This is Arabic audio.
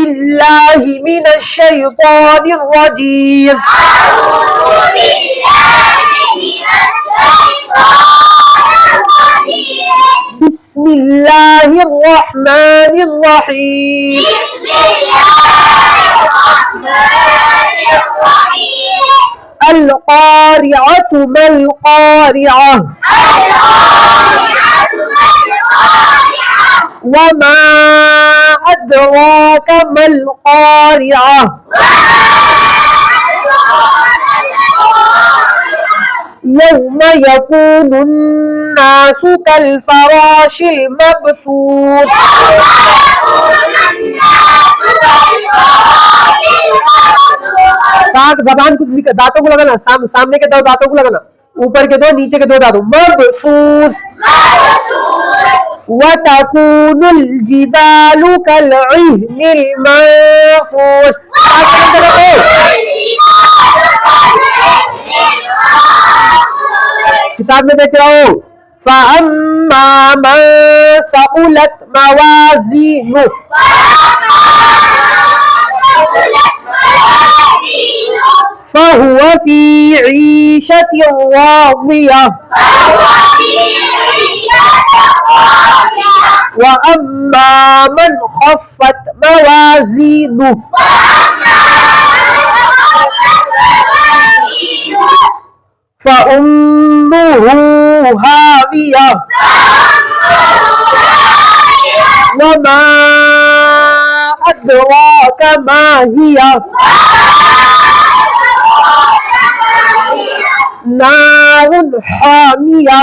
بالله من الشيطان الرجيم. أعوذ بالله من الشيطان الرجيم. بسم الله الرحمن الرحيم. بسم الله الرحمن الرحيم. القارعة ما القارعة القارعة ما القارعة. وما أدراك ما القارعة يوم يكون الناس كالفراش المبثوث. जबान को दांतों को लगाना, सामने के दो दांतों को लगाना, ऊपर के दो, नीचे के दो दांतों। मबसूस वतकूनुल जिबालु कलइहनिल मंफूस। किताब में देख रहा हूँ। फअम्मा मन सकुलत मवाज़ीनुहु فهو في عيشة راضية وأما من خفت موازينه فأمه هاوية وما أدراك ما هي نار حامية